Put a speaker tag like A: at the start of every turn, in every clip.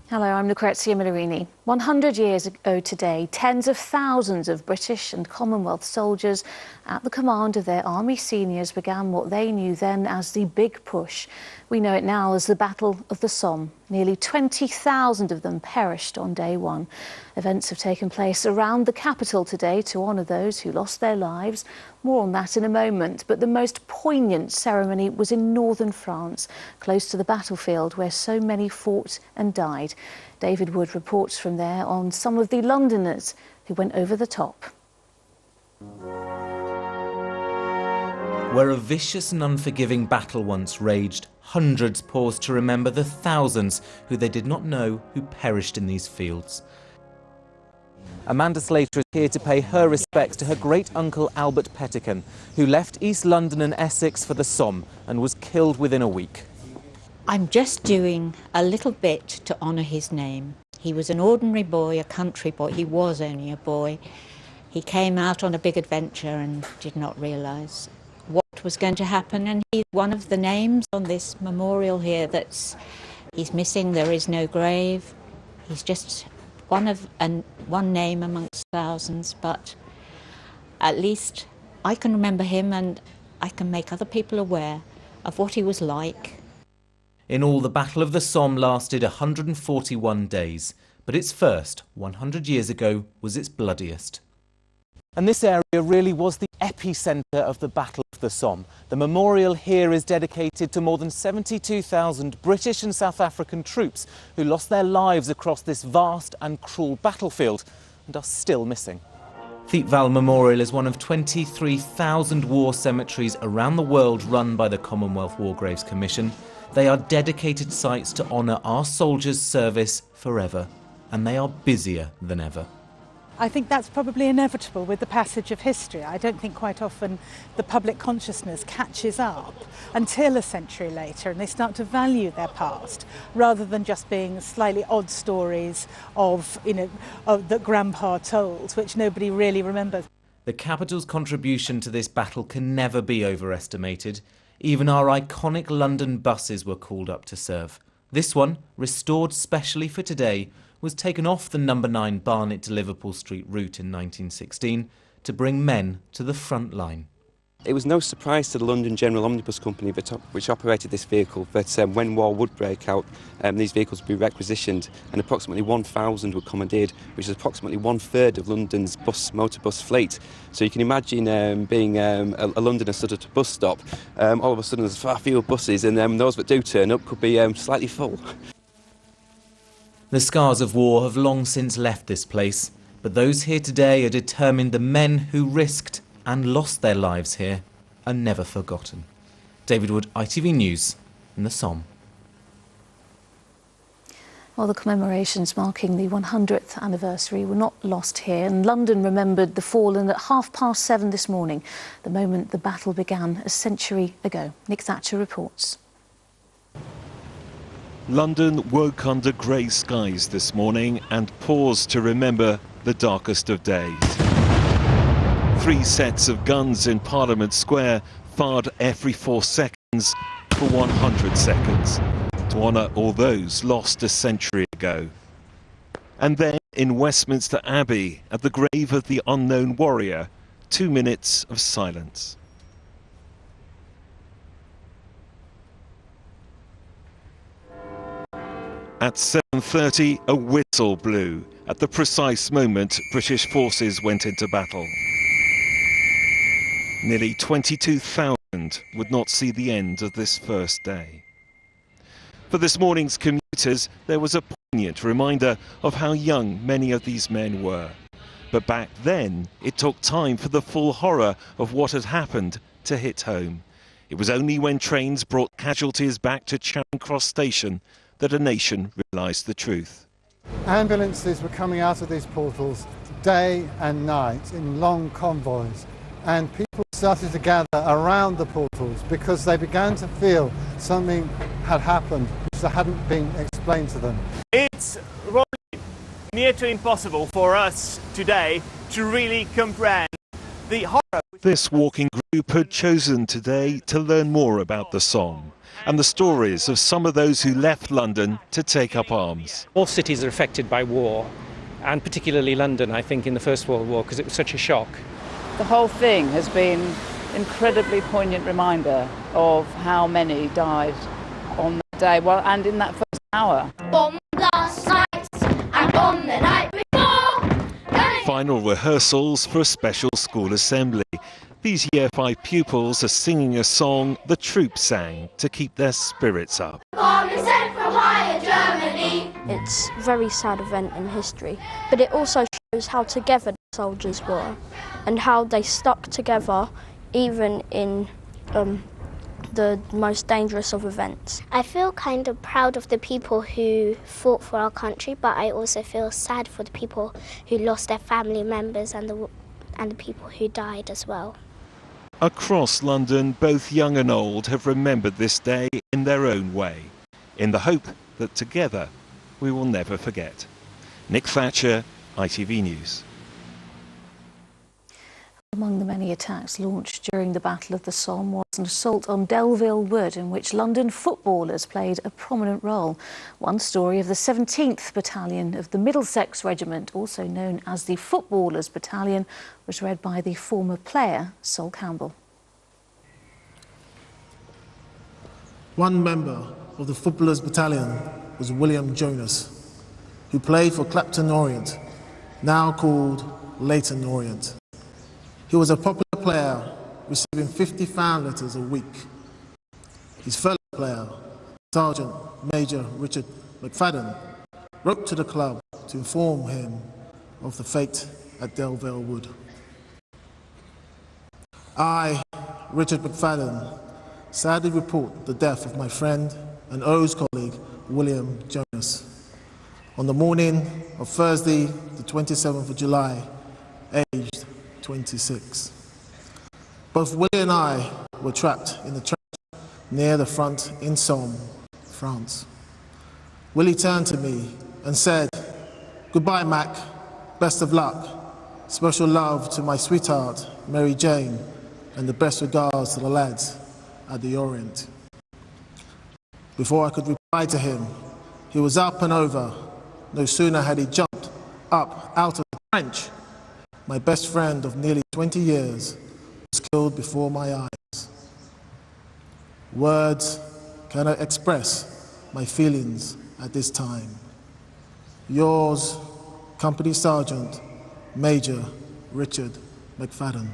A: Hello, I'm Lucrezia Millarini. 100 years ago today, tens of thousands of British and Commonwealth soldiers at the command of their army seniors began what they knew then as the Big Push. We know it now as the Battle of the Somme. Nearly 20,000 of them perished on day one. Events have taken place around the capital today to honour those who lost their lives. More on that in a moment, but the most poignant ceremony was in northern France, close to the battlefield where so many fought and died. David Wood reports from there on some of the Londoners who went over the top.
B: Where a vicious and unforgiving battle once raged, hundreds paused to remember the thousands who they did not know who perished in these fields. Amanda Slater is here to pay her respects to her great-uncle Albert Pettican, who left East London and Essex for the Somme and was killed within a week.
C: I'm just doing a little bit to honour his name. He was an ordinary boy, a country boy. He was only a boy. He came out on a big adventure and did not realise what was going to happen. And he's one of the names on this memorial here he's missing. There is no grave. He's just one name amongst thousands. But at least I can remember him and I can make other people aware of what he was like.
B: In all, the Battle of the Somme lasted 141 days, but its first, 100 years ago, was its bloodiest. And this area really was the epicentre of the Battle of the Somme. The memorial here is dedicated to more than 72,000 British and South African troops who lost their lives across this vast and cruel battlefield and are still missing. Thiepval Memorial is one of 23,000 war cemeteries around the world run by the Commonwealth War Graves Commission. They are dedicated sites to honour our soldiers' service forever, and they are busier than ever.
D: I think that's probably inevitable with the passage of history. I don't think quite often the public consciousness catches up until a century later and they start to value their past rather than just being slightly odd stories that Grandpa told, which nobody really remembers.
B: The capital's contribution to this battle can never be overestimated. Even our iconic London buses were called up to serve. This one, restored specially for today, was taken off the No. 9 Barnet to Liverpool Street route in 1916 to bring men to the front line.
E: It was no surprise to the London General Omnibus Company, which operated this vehicle, that when war would break out, these vehicles would be requisitioned, and approximately 1,000 were commandeered, which is approximately 1/3 of London's motor bus fleet. So you can imagine being a Londoner stood at a bus stop, all of a sudden there's far fewer buses, and those that do turn up could be slightly full.
B: The scars of war have long since left this place, but those here today are determined the men who risked and lost their lives here are never forgotten. David Wood, ITV News, in the Somme.
A: Well, the commemorations marking the 100th anniversary were not lost here, and London remembered the fallen at 7:30 this morning, the moment the battle began a century ago. Nick Thatcher reports.
F: London woke under grey skies this morning and paused to remember the darkest of days. 3 sets of guns in Parliament Square fired every 4 seconds for 100 seconds to honour all those lost a century ago. And then in Westminster Abbey, at the grave of the unknown warrior, 2 minutes of silence. At 7:30, a whistle blew at the precise moment British forces went into battle. Nearly 22,000 would not see the end of this first day. For this morning's commuters, there was a poignant reminder of how young many of these men were. But back then, it took time for the full horror of what had happened to hit home. It was only when trains brought casualties back to Charing Cross Station that a nation realised the truth.
G: Ambulances were coming out of these portals day and night in long convoys, and people started to gather around the portals because they began to feel something had happened which hadn't been explained to them.
H: It's really near to impossible for us today to really comprehend the horror.
F: This walking group had chosen today to learn more about the Somme. and the stories of some of those who left London to take up arms.
I: All cities are affected by war, and particularly London, I think, in the First World War, because it was such a shock.
J: The whole thing has been an incredibly poignant reminder of how many died on that day, well, and in that first hour.
K: Bomb last night and bomb the night before.
F: Final rehearsals for a special school assembly. These Year 5 pupils are singing a song the troops sang to keep their spirits up.
K: Bomb is sent from higher Germany.
L: It's a very sad event in history, but it also shows how together the soldiers were and how they stuck together even in the most dangerous of events.
M: I feel kind of proud of the people who fought for our country, but I also feel sad for the people who lost their family members and the people who died as well.
F: Across London, both young and old have remembered this day in their own way, in the hope that together we will never forget. Nick Thatcher, ITV News.
A: Among the many attacks launched during the Battle of the Somme was an assault on Delville Wood in which London footballers played a prominent role. One story of the 17th Battalion of the Middlesex Regiment, also known as the Footballers Battalion, was read by the former player, Sol Campbell.
N: One member of the Footballers Battalion was William Jonas, who played for Clapton Orient, now called Leyton Orient. He was a popular player, receiving 50 fan letters a week. His fellow player, Sergeant Major Richard McFadden, wrote to the club to inform him of the fate at Delville Wood. I, Richard McFadden, sadly report the death of my friend and O's colleague, William Jonas, on the morning of Thursday, the 27th of July, aged 26. Both Willie and I were trapped in the trench near the front in Somme, France. Willie turned to me and said, "Goodbye, Mac. Best of luck. Special love to my sweetheart, Mary Jane, and the best regards to the lads at the Orient." Before I could reply to him, he was up and over. No sooner had he jumped up out of the trench, my best friend of nearly 20 years was killed before my eyes. Words cannot express my feelings at this time. Yours, Company Sergeant Major Richard McFadden.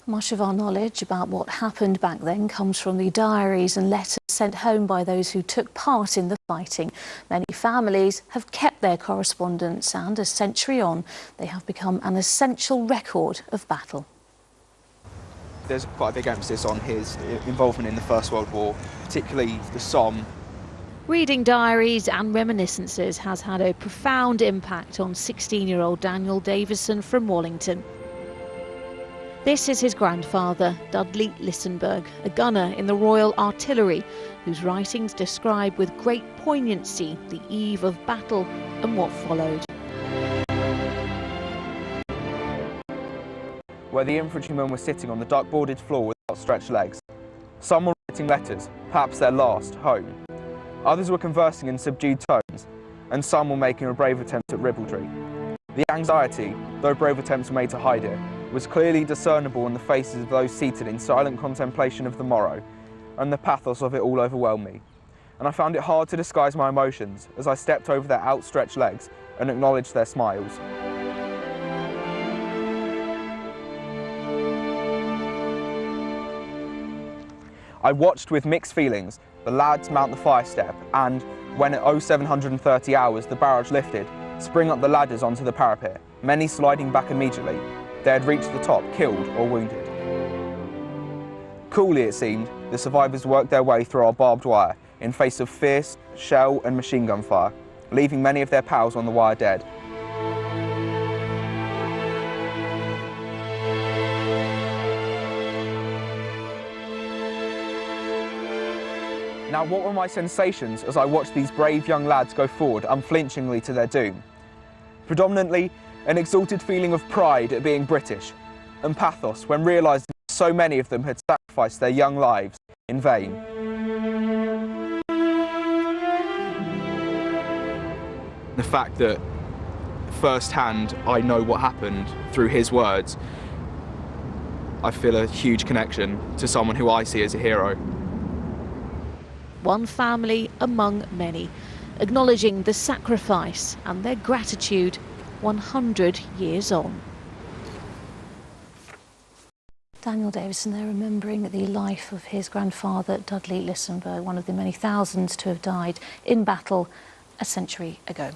A: Much of our knowledge about what happened back then comes from the diaries and letters sent home by those who took part in the fighting. Many families have kept their correspondence, and a century on, they have become an essential record of battle.
O: There's quite a big emphasis on his involvement in the First World War, particularly the Somme.
A: Reading diaries and reminiscences has had a profound impact on 16-year-old Daniel Davison from Wallington. This is his grandfather, Dudley Lissenberg, a gunner in the Royal Artillery, whose writings describe with great poignancy the eve of battle and what followed.
O: Where the infantrymen were sitting on the duck-boarded floor with outstretched legs. Some were writing letters, perhaps their last, home. Others were conversing in subdued tones, and some were making a brave attempt at ribaldry. The anxiety, though brave attempts were made to hide it, was clearly discernible in the faces of those seated in silent contemplation of the morrow, and the pathos of it all overwhelmed me. And I found it hard to disguise my emotions as I stepped over their outstretched legs and acknowledged their smiles. I watched with mixed feelings the lads mount the fire step and, when at 0730 hours the barrage lifted, spring up the ladders onto the parapet, many sliding back immediately. They had reached the top, killed or wounded. Coolly, it seemed, the survivors worked their way through our barbed wire in face of fierce shell and machine gun fire, leaving many of their pals on the wire dead. Now, what were my sensations as I watched these brave young lads go forward unflinchingly to their doom? Predominantly, an exalted feeling of pride at being British, and pathos when realising so many of them had sacrificed their young lives in vain. The fact that firsthand I know what happened through his words, I feel a huge connection to someone who I see as a hero.
A: One family among many, acknowledging the sacrifice and their gratitude 100 years on. Daniel Davison there, remembering the life of his grandfather Dudley Lissenberg, one of the many thousands to have died in battle a century ago.